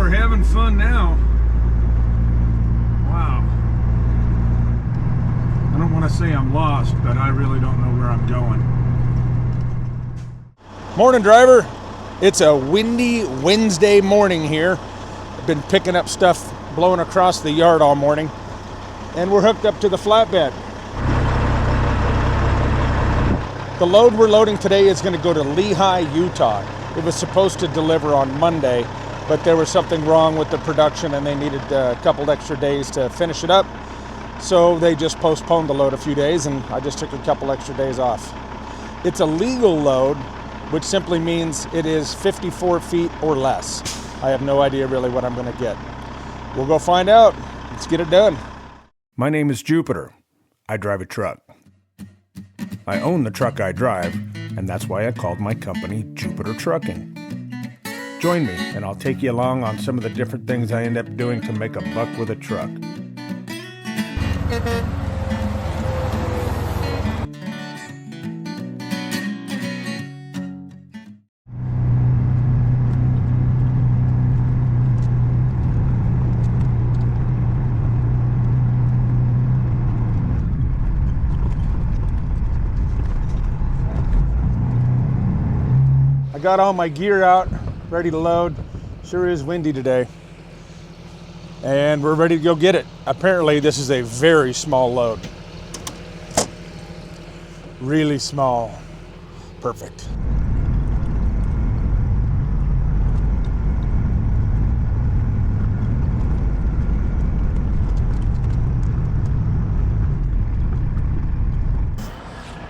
we're having fun now. Wow. I don't want to say I'm lost, but I really don't know where I'm going. Morning, driver. It's a windy Wednesday morning here. I've been picking up stuff blowing across the yard all morning, and we're hooked up to the flatbed. The load we're loading today is going to go to Lehi, Utah. It was supposed to deliver on Monday, but there was something wrong with the production and they needed a couple extra days to finish it up. So they just postponed the load a few days, and I just took a couple extra days off. It's a legal load, which simply means it is 54 feet or less. I have no idea really what I'm going to get. We'll go find out. Let's get it done. My name is Jupiter. I drive a truck. I own the truck I drive, and that's why I called my company Jupiter Trucking. Join me, and I'll take you along on some of the different things I end up doing to make a buck with a truck. I got all my gear out, ready to load. Sure is windy today. And we're ready to go get it. Apparently this is a very small load. Really small. Perfect.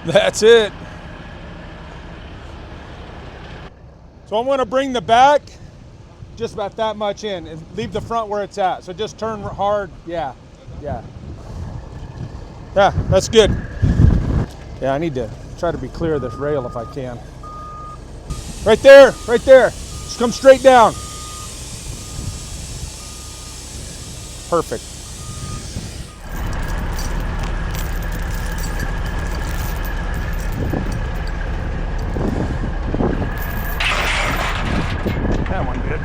That's it. So I'm going to bring the back just about that much in and leave the front where it's at. So just turn hard. Yeah, that's good. Yeah, I need to try to be clear of this rail if I can. Right there. Just come straight down. Perfect. That one did.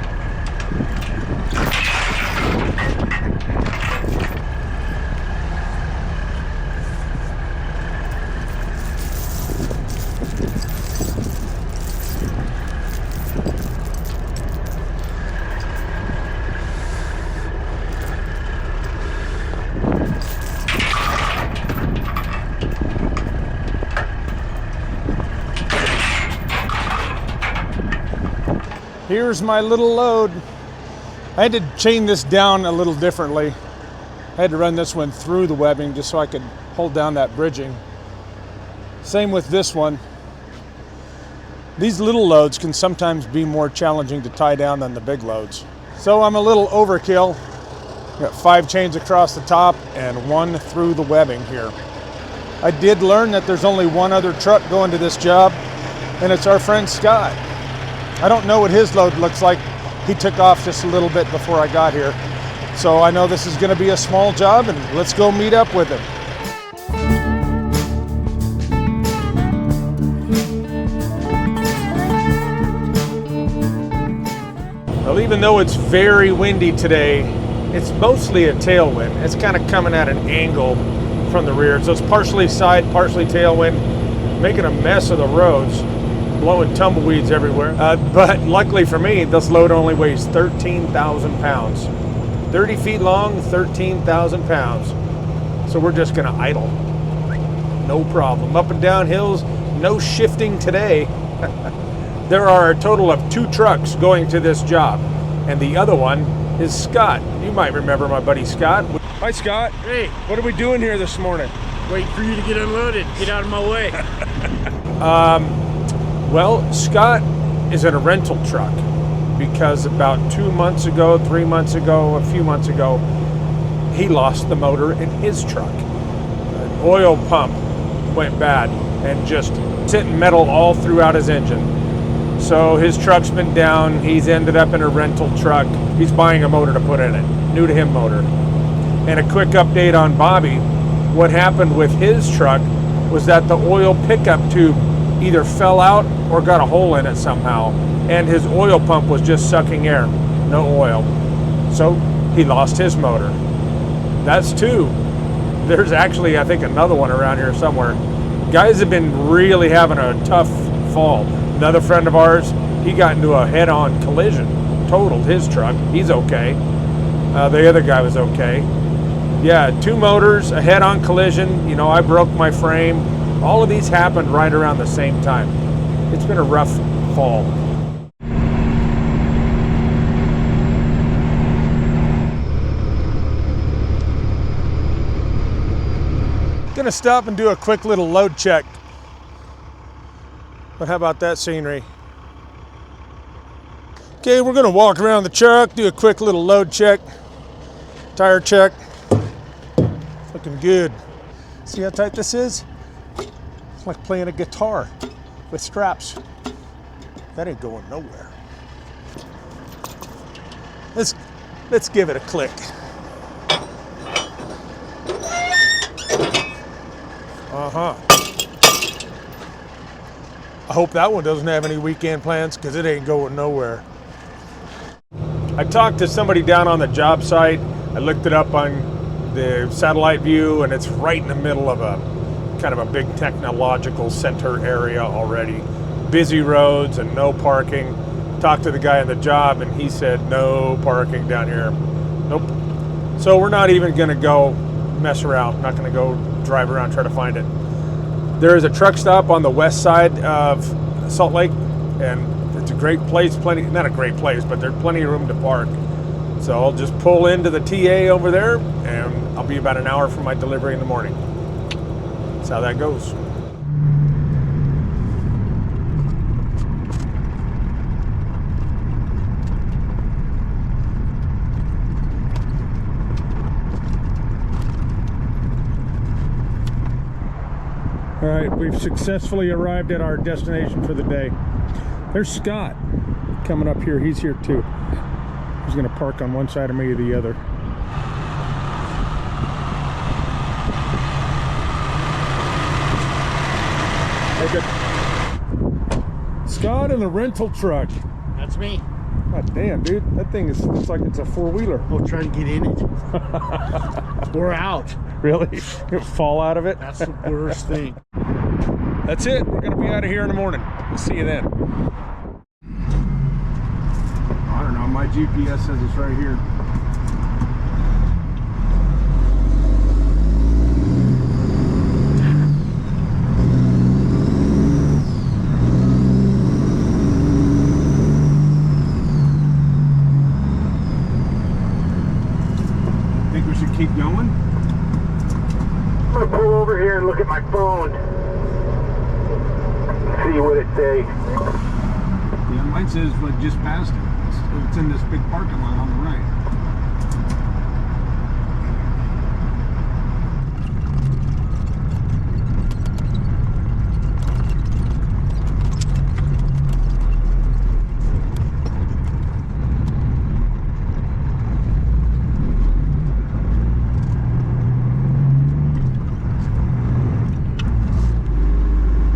Here's my little load. I had to chain this down a little differently. I had to run this one through the webbing just so I could hold down that bridging. Same with this one. These little loads can sometimes be more challenging to tie down than the big loads. So I'm a little overkill. Got 5 chains across the top and 1 through the webbing here. I did learn that there's only one other truck going to this job, and it's our friend Scott. I don't know what his load looks like. He took off just a little bit before I got here. So I know this is going to be a small job, and let's go meet up with him. Well, even though it's very windy today, it's mostly a tailwind. It's kind of coming at an angle from the rear. So it's partially side, partially tailwind, making a mess of the roads. Blowing tumbleweeds everywhere. But luckily for me, this load only weighs 13,000 pounds. 30 feet long, 13,000 pounds. So we're just gonna idle. No problem. Up and down hills, no shifting today. There are a total of 2 trucks going to this job, and the other one is Scott. You might remember my buddy Scott. Hi, Scott. Hey. What are we doing here this morning? Wait for you to get unloaded. Get out of my way. Well, Scott is in a rental truck because about 2 months ago, 3 months ago, a few months ago, he lost the motor in his truck. An oil pump went bad and just sent metal all throughout his engine. So his truck's been down. He's ended up in a rental truck. He's buying a motor to put in it, new to him motor. And a quick update on Bobby. What happened with his truck was that the oil pickup tube either fell out or got a hole in it somehow, and his oil pump was just sucking air, no oil. So he lost his motor. That's two. There's actually, I think, another one around here somewhere. Guys have been really having a tough fall. Another friend of ours, he got into a head-on collision, totaled his truck. He's okay. The other guy was okay. Yeah, two motors, a head-on collision. You know, I broke my frame. All of these happened right around the same time. It's been a rough fall. Gonna stop and do a quick little load check. But how about that scenery? Okay, we're gonna walk around the truck, do a quick little load check, tire check. Looking good. See how tight this is? It's like playing a guitar with straps. That ain't going nowhere. Let's give it a click. I hope that one doesn't have any weekend plans because it ain't going nowhere. I talked to somebody down on the job site. I looked it up on the satellite view, and it's right in the middle of a kind of a big technological center area already. Busy roads and no parking. Talked to the guy on the job, and he said no parking down here. Nope. So we're not even going to go mess around. Not going to go drive around, try to find it. There is a truck stop on the west side of Salt Lake, and it's a great place. Not a great place, but there's plenty of room to park. So I'll just pull into the TA over there, and I'll be about an hour from my delivery in the morning. That's how that goes. All right, we've successfully arrived at our destination for the day. There's Scott coming up here. He's here too. He's gonna park on one side of me or the other. Hey, good. Scott in the rental truck. That's me. God damn, dude. That thing looks like it's a four-wheeler. We'll try to get in it. We're out. Really? You fall out of it? That's the worst thing. That's it. We're going to be out of here in the morning. We'll see you then. I don't know. My GPS says it's right here. Think we should keep going? I'm gonna pull over here and look at my phone. See what it says. Yeah, mine says like just past it. It's in this big parking lot on the right.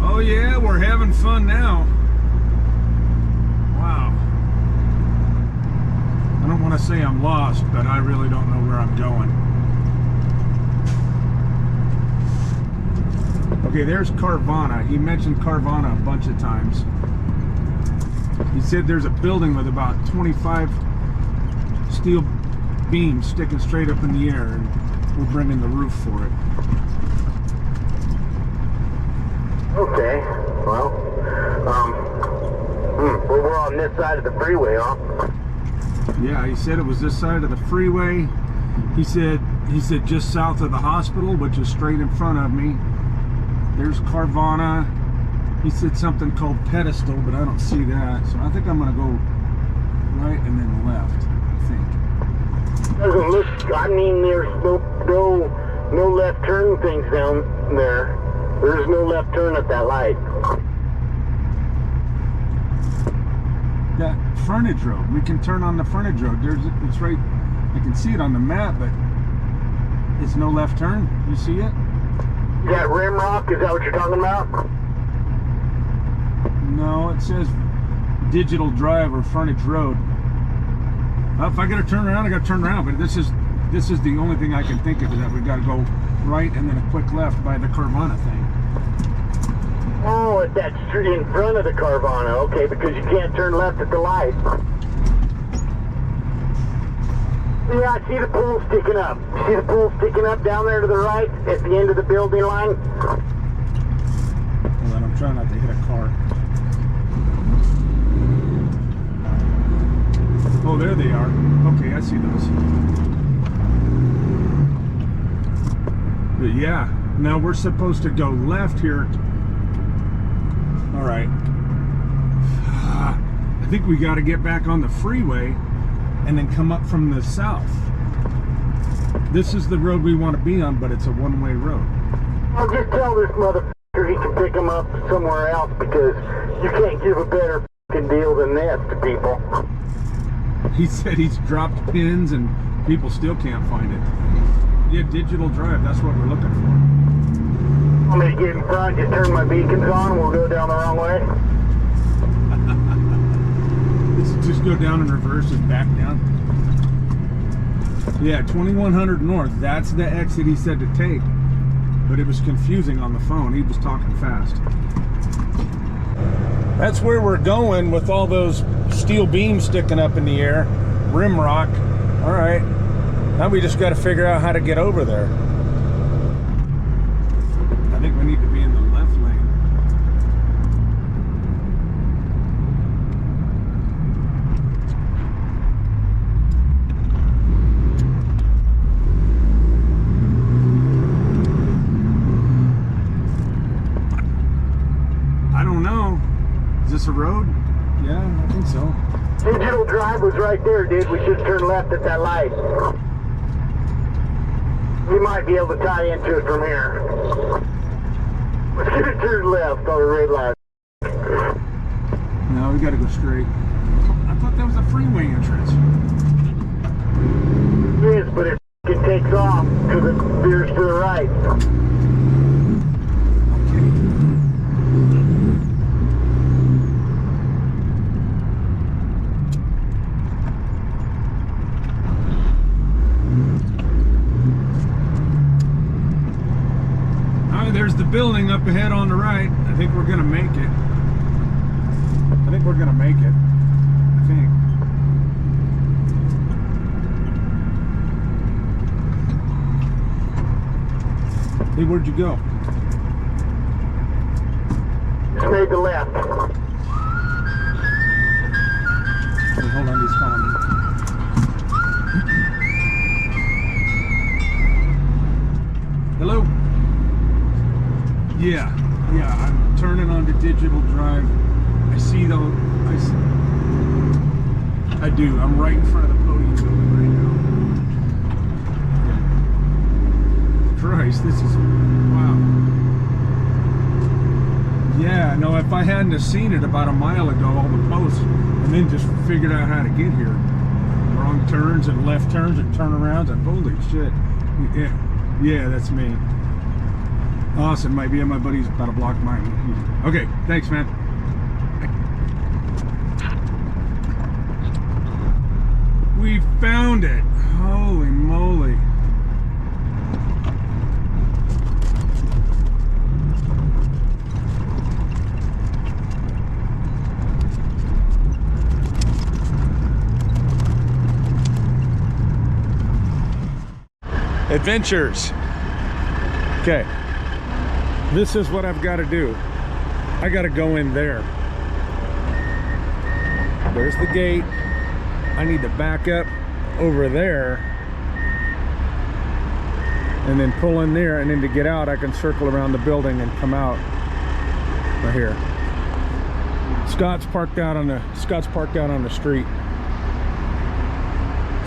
Oh yeah, we're having fun now. Wow. I don't want to say I'm lost, but I really don't know where I'm going. Okay, there's Carvana. He mentioned Carvana a bunch of times. He said there's a building with about 25 steel beams sticking straight up in the air, and we're bringing the roof for it. Okay, well, we're on this side of the freeway, huh? Yeah, he said it was this side of the freeway. He said just south of the hospital, which is straight in front of me. There's Carvana. He said something called Pedestal, but I don't see that. So I think I'm gonna go right and then left, I think. Doesn't look, I mean, there's no left turn things down there. There's no left turn at that light. That frontage road, we can turn on the frontage road. It's right, I can see it on the map, but it's no left turn. You see it? Is that Rimrock? Is that what you're talking about? No, it says Digital Drive or frontage road. Well, if I gotta turn around, I gotta turn around. But this is the only thing I can think of, is that we gotta go right and then a quick left by the Carvana thing. Oh, at that street in front of the Carvana. Okay, because you can't turn left at the light. Yeah, I see the pole sticking up. See the pole sticking up down there to the right at the end of the building line? Hold on, I'm trying not to hit a car. Oh, there they are. Okay, I see those. But yeah, now we're supposed to go left here. All right. I think we got to get back on the freeway and then come up from the south. This is the road we want to be on, but it's a one-way road. I'll just tell this motherfucker he can pick him up somewhere else, because you can't give a better fucking deal than this to people. He said he's dropped pins and people still can't find it. Yeah, digital drive, that's what we're looking for. I'm gonna get in front, just turn my beacons on, and we'll go down the wrong way. Just go down in reverse and back down. Yeah, 2100 north, that's the exit he said to take. But it was confusing on the phone, he was talking fast. That's where we're going with all those steel beams sticking up in the air. Rim rock. All right. Now we just got to figure out how to get over there. I think we need to be in the left lane. I don't know. Is this a road? Yeah, I think so. Digital drive was right there, dude. We should turn left at that light. We might be able to tie into it from here. We should have turned left on the red light. No, we gotta go straight. I thought that was a freeway entrance. It is, but it takes off because it veers to the right. There's the building up ahead on the right. I think we're gonna make it. I think we're gonna make it. I think. Hey, where'd you go? Just made the left. Hey, hold on, he's calling me. Hello? Yeah, I'm turning on the digital drive. I see those. I do. I'm right in front of the podium building right now. Yeah. Christ, this is wow. Yeah, no, if I hadn't have seen it about a mile ago, all the posts, and then just figured out how to get here. Wrong turns and left turns and turnarounds, and holy shit. Yeah, that's me. Awesome, might be at my buddy's about a block mine. Okay, thanks, man. We found it. Holy moly. Adventures. Okay. This is what I've got to do. I got to go in there. There's the gate. I need to back up over there and then pull in there, and then to get out I can circle around the building and come out right here. Scott's parked out on the street,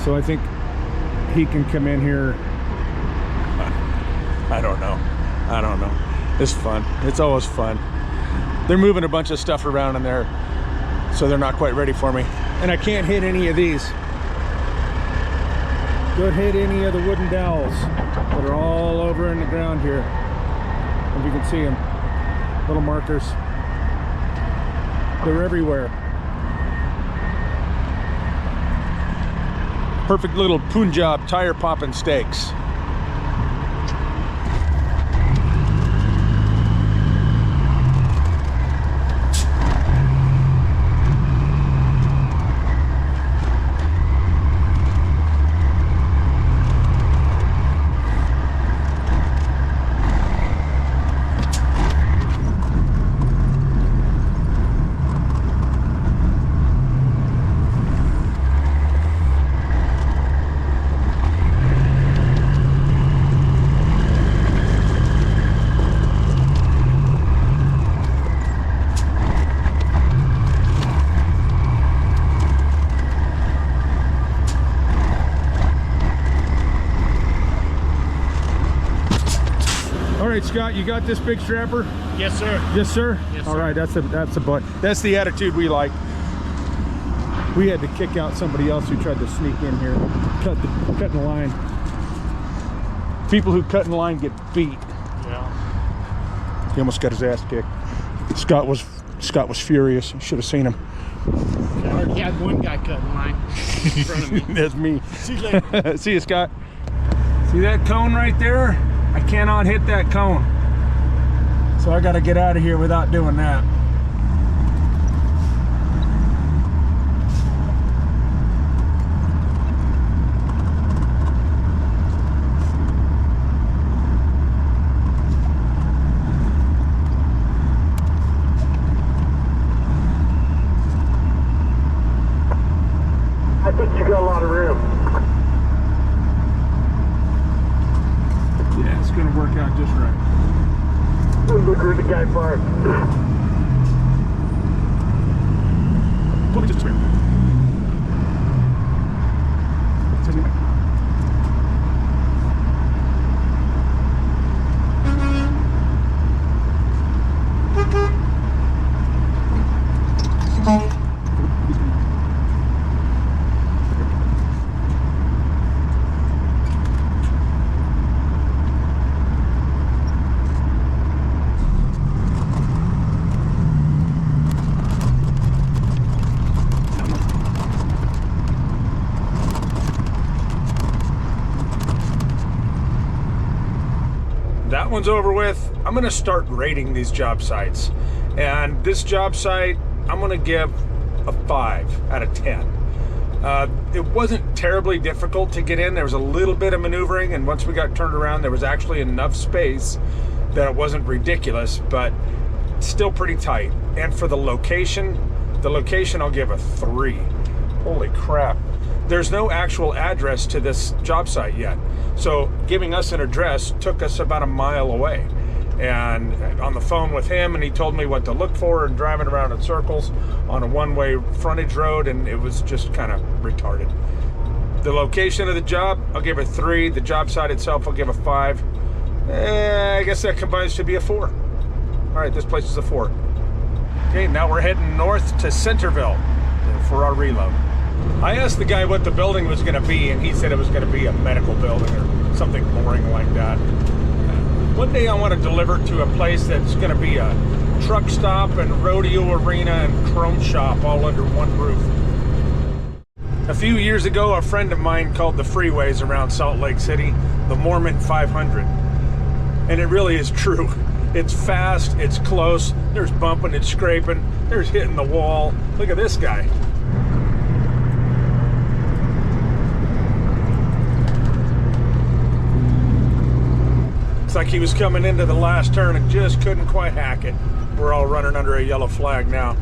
so I think he can come in here. I don't know. It's fun. It's always fun. They're moving a bunch of stuff around in there, so they're not quite ready for me. And I can't hit any of these. Don't hit any of the wooden dowels that are all over in the ground here. If you can see them, little markers. They're everywhere. Perfect little Punjab tire popping steaks. All right, Scott, you got this big strapper? Yes, sir. Yes, sir. Yes, sir. All right, that's a butt. That's the attitude we like. We had to kick out somebody else who tried to sneak in here, cut in the line. People who cut in the line get beat. Yeah. He almost got his ass kicked. Scott was furious. You should have seen him. I already had one guy cut in line in front of me. That's me. See you later. See you, Scott. See that cone right there? I cannot hit that cone. So I got to get out of here without doing that. I think you got a lot of room. Yeah, it's gonna work out just right. Look where the guy parked. Pull me just a That one's over with. I'm gonna start rating these job sites. And this job site, I'm gonna give a 5 out of 10. It wasn't terribly difficult to get in. There was a little bit of maneuvering, and once we got turned around, there was actually enough space that it wasn't ridiculous, but still pretty tight. And for the location I'll give a 3. Holy crap. There's no actual address to this job site yet. So giving us an address took us about a mile away. And on the phone with him, and he told me what to look for, and driving around in circles on a one-way frontage road, and it was just kind of retarded. The location of the job, I'll give a 3. The job site itself, I'll give a 5. I guess that combines to be a 4. All right, this place is a 4. Okay, now we're heading north to Centerville for our reload. I asked the guy what the building was going to be, and he said it was going to be a medical building or something boring like that. One day I want to deliver to a place that's going to be a truck stop and rodeo arena and chrome shop all under one roof. A few years ago, a friend of mine called the freeways around Salt Lake City the Mormon 500. And it really is true. It's fast, it's close, there's bumping and scraping, there's hitting the wall. Look at this guy. It's like he was coming into the last turn and just couldn't quite hack it. We're all running under a yellow flag now.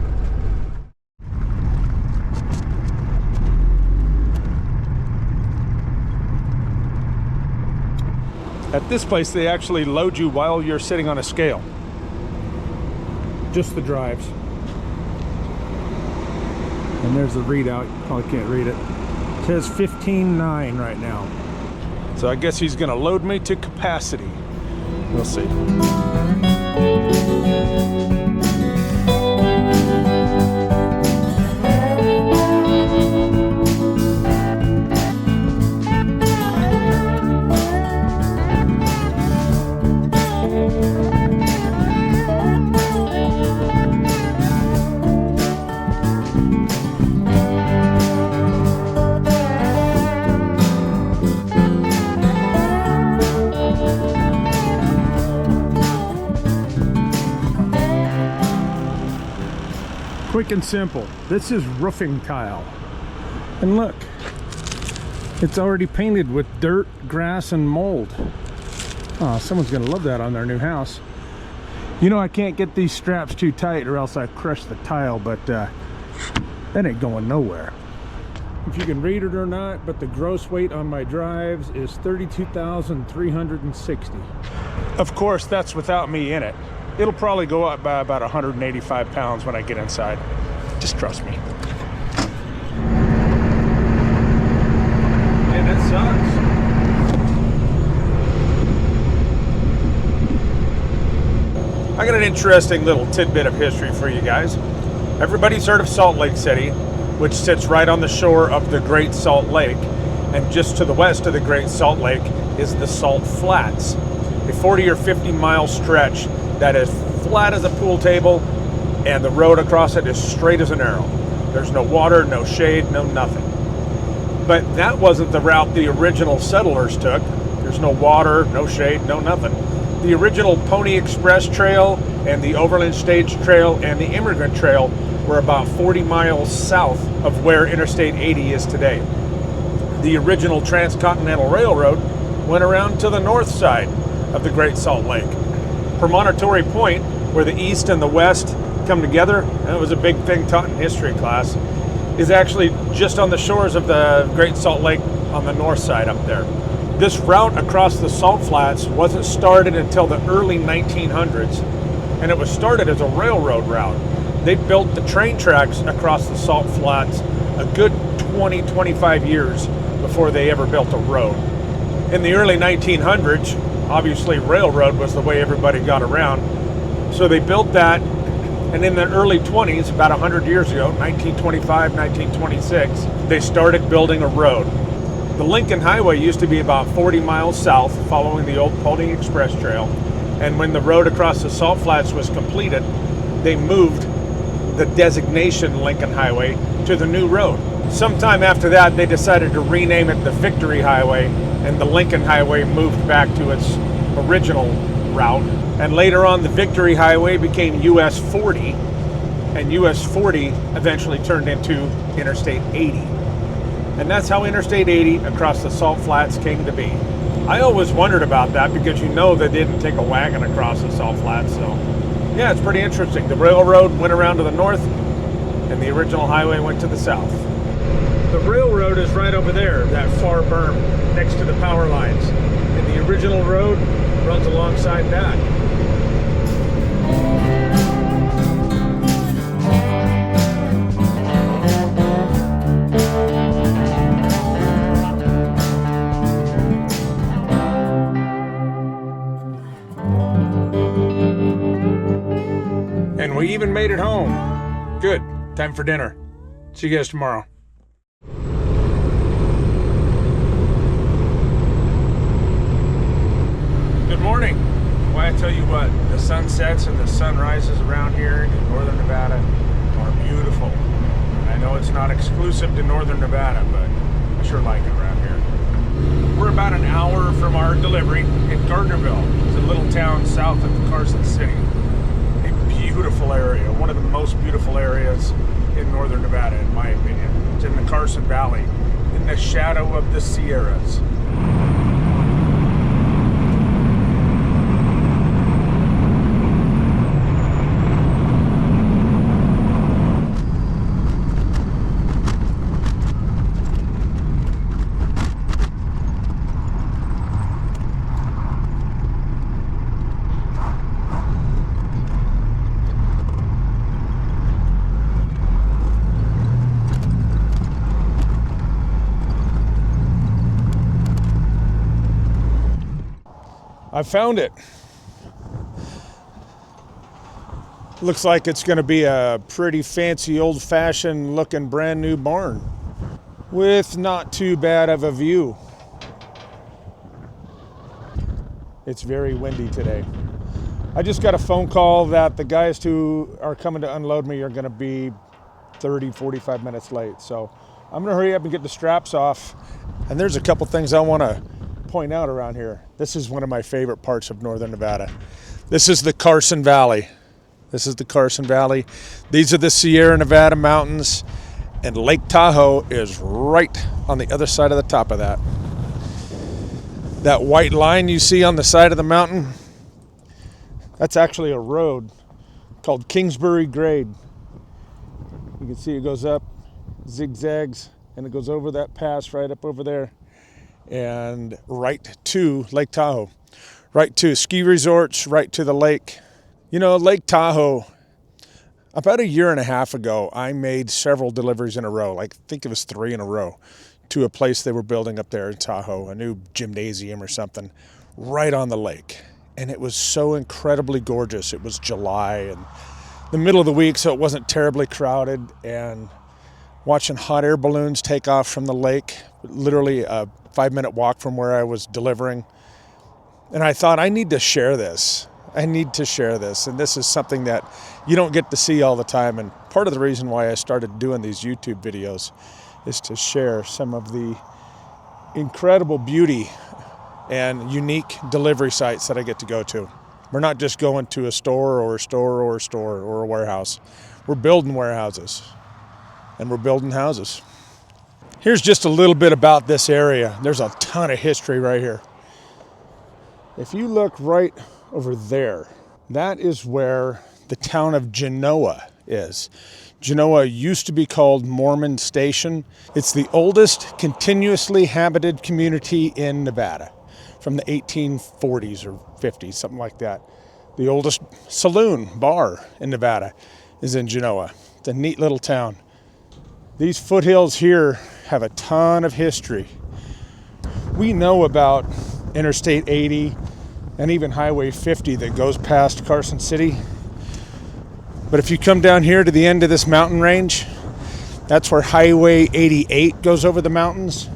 At this place, they actually load you while you're sitting on a scale. Just the drives. And there's the readout. You probably can't read it. It says 15.9 right now. So I guess he's gonna load me to capacity. We'll see. Quick and simple. This is roofing tile. And look, it's already painted with dirt, grass, and mold. Oh, someone's gonna love that on their new house. You know, I can't get these straps too tight or else I crush the tile, but that ain't going nowhere. If you can read it or not, but the gross weight on my drives is 32,360. Of course, that's without me in it. It'll probably go up by about 185 pounds when I get inside. Just trust me. And it sucks. I got an interesting little tidbit of history for you guys. Everybody's heard of Salt Lake City, which sits right on the shore of the Great Salt Lake, and just to the west of the Great Salt Lake is the Salt Flats, a 40 or 50 mile stretch that is flat as a pool table, and the road across it is straight as an arrow. There's no water, no shade, no nothing. But that wasn't the route the original settlers took. There's no water, no shade, no nothing. The original Pony Express Trail and the Overland Stage Trail and the Immigrant Trail were about 40 miles south of where Interstate 80 is today. The original Transcontinental Railroad went around to the north side of the Great Salt Lake. Promontory Point, where the east and the west come together, and it was a big thing taught in history class, is actually just on the shores of the Great Salt Lake on the north side up there. This route across the Salt Flats wasn't started until the early 1900s, and it was started as a railroad route. They built the train tracks across the Salt Flats a good 20-25 years before they ever built a road. In the early 1900s, obviously railroad was the way everybody got around, so they built that, and in the early 20s, about 100 years ago, 1925, 1926, they started building a road. The Lincoln Highway used to be about 40 miles south, following the old Pony Express Trail, and when the road across the Salt Flats was completed, they moved the designation Lincoln Highway to the new road. Sometime after that, they decided to rename it the Victory Highway, and the Lincoln Highway moved back to its original route. And later on, the Victory Highway became US 40, and US 40 eventually turned into Interstate 80. And that's how Interstate 80 across the Salt Flats came to be. I always wondered about that because you know they didn't take a wagon across the Salt Flats, so yeah, it's pretty interesting. The railroad went around to the north, and the original highway went to the south. The railroad is right over there, that far berm, next to the power lines. And the original road runs alongside that. And we even made it home. Good. Time for dinner. See you guys tomorrow. Good morning. Why, I tell you what, the sunsets and the sunrises around here in northern Nevada are beautiful. And I know it's not exclusive to northern Nevada, but I sure like it around here. We're about an hour from our delivery in Gardnerville. It's a little town south of Carson City. Beautiful area, one of the most beautiful areas in northern Nevada, in my opinion. It's in the Carson Valley, in the shadow of the Sierras. I found it. Looks like it's going to be a pretty fancy, old-fashioned looking brand new barn with not too bad of a view. It's very windy today. I just got a phone call that the guys who are coming to unload me are going to be 30, 45 minutes late. So I'm going to hurry up and get the straps off. And there's a couple things I want to point out around here. This is one of my favorite parts of northern Nevada. This is the Carson Valley. This is the Carson Valley. These are the Sierra Nevada mountains, and Lake Tahoe is right on the other side of the top of that. That white line you see on the side of the mountain, that's actually a road called Kingsbury Grade. You can see it goes up, zigzags, and it goes over that pass right up over there and right to Lake Tahoe, right to ski resorts, right to the lake. You know, Lake Tahoe, about a year and a half ago, I made several deliveries in a row, like I think it was 3 in a row, to a place they were building up there in Tahoe, a new gymnasium or something, right on the lake. And it was so incredibly gorgeous. It was July and the middle of the week, so it wasn't terribly crowded, and watching hot air balloons take off from the lake, literally a 5-minute walk from where I was delivering. And I thought, I need to share this. I need to share this. And this is something that you don't get to see all the time. And part of the reason why I started doing these YouTube videos is to share some of the incredible beauty and unique delivery sites that I get to go to. We're not just going to a store or a store or a store or a warehouse. We're building warehouses and we're building houses. Here's just a little bit about this area. There's a ton of history right here. If you look right over there, that is where the town of Genoa is. Genoa used to be called Mornin Station. It's the oldest continuously habited community in Nevada from the 1840s or 50s, something like that. The oldest saloon, bar in Nevada is in Genoa. It's a neat little town. These foothills here have a ton of history. We know about Interstate 80 and even Highway 50 that goes past Carson City. But if you come down here to the end of this mountain range, that's where Highway 88 goes over the mountains.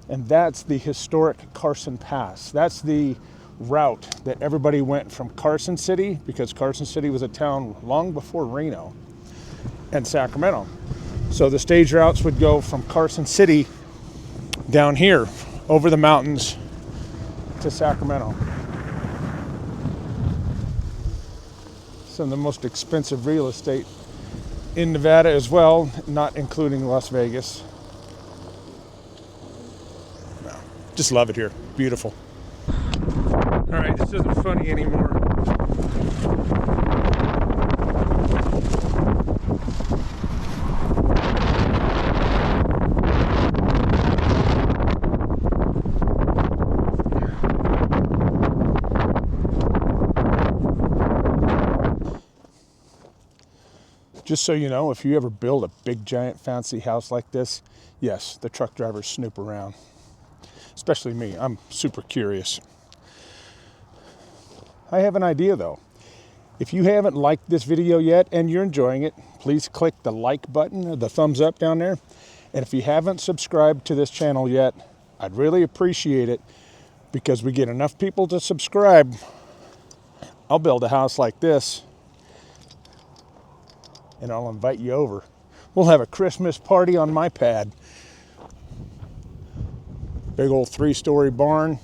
And that's the historic Carson Pass. That's the route that everybody went from Carson City, because Carson City was a town long before Reno and Sacramento. So the stage routes would go from Carson City down here over the mountains to Sacramento. Some of the most expensive real estate in Nevada as well, not including Las Vegas. No, just love it here. Beautiful. All right, this isn't funny anymore. Just so you know, if you ever build a big, giant, fancy house like this, yes, the truck drivers snoop around. Especially me. I'm super curious. I have an idea, though. If you haven't liked this video yet and you're enjoying it, please click the like button or the thumbs up down there. And if you haven't subscribed to this channel yet, I'd really appreciate it, because we get enough people to subscribe, I'll build a house like this and I'll invite you over. We'll have a Christmas party on my pad. Big old 3-story barn.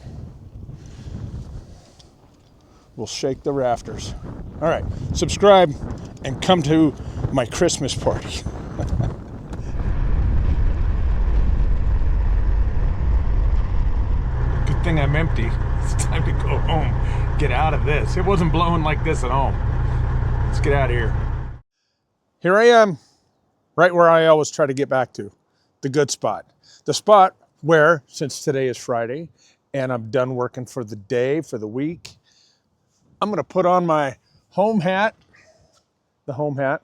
We'll shake the rafters. All right, subscribe and come to my Christmas party. Good thing I'm empty. It's time to go home. Get out of this. It wasn't blowing like this at home. Let's get out of here. Here I am, right where I always try to get back to, the good spot. The spot where, since today is Friday and I'm done working for the day, for the week, I'm gonna put on my home hat, the home hat,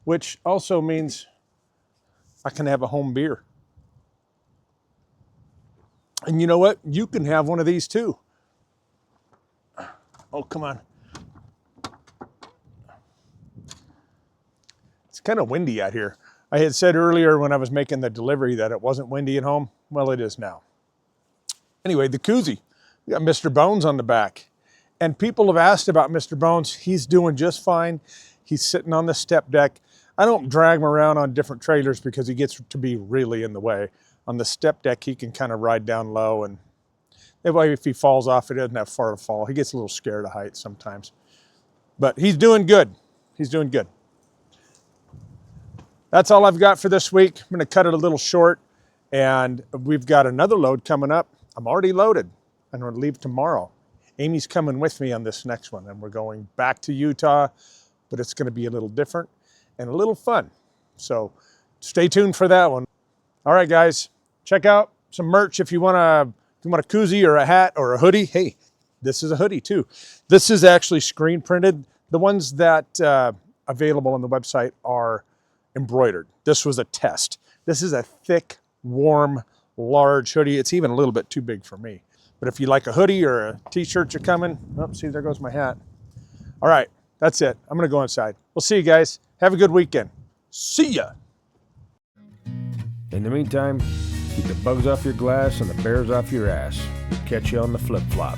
which also means I can have a home beer. And you know what? You can have one of these too. Oh, come on. It's kind of windy out here. I had said earlier when I was making the delivery that it wasn't windy at home. Well, it is now. Anyway, the koozie. We got Mr. Bones on the back. And people have asked about Mr. Bones. He's doing just fine. He's sitting on the step deck. I don't drag him around on different trailers because he gets to be really in the way. On the step deck, he can kind of ride down low, and that way if he falls off, he doesn't have far to fall. He gets a little scared of heights sometimes. But he's doing good. He's doing good. That's all I've got for this week. I'm going to cut it a little short, and we've got another load coming up. I'm already loaded. I'm going to leave tomorrow. Amy's coming with me on this next one, and we're going back to Utah, but it's going to be a little different and a little fun. So stay tuned for that one. All right, guys, check out some merch if you want a koozie or a hat or a hoodie. Hey, this is a hoodie too. This is actually screen printed. The ones that available on the website are embroidered. This was a test. This is a thick, warm, large hoodie. It's even a little bit too big for me. But if you like a hoodie or a t-shirt, you're coming. Oh, see, there goes my hat. All right, that's it. I'm going to go inside. We'll see you guys. Have a good weekend. See ya. In the meantime, keep the bugs off your glass and the bears off your ass. We'll catch you on the flip-flop.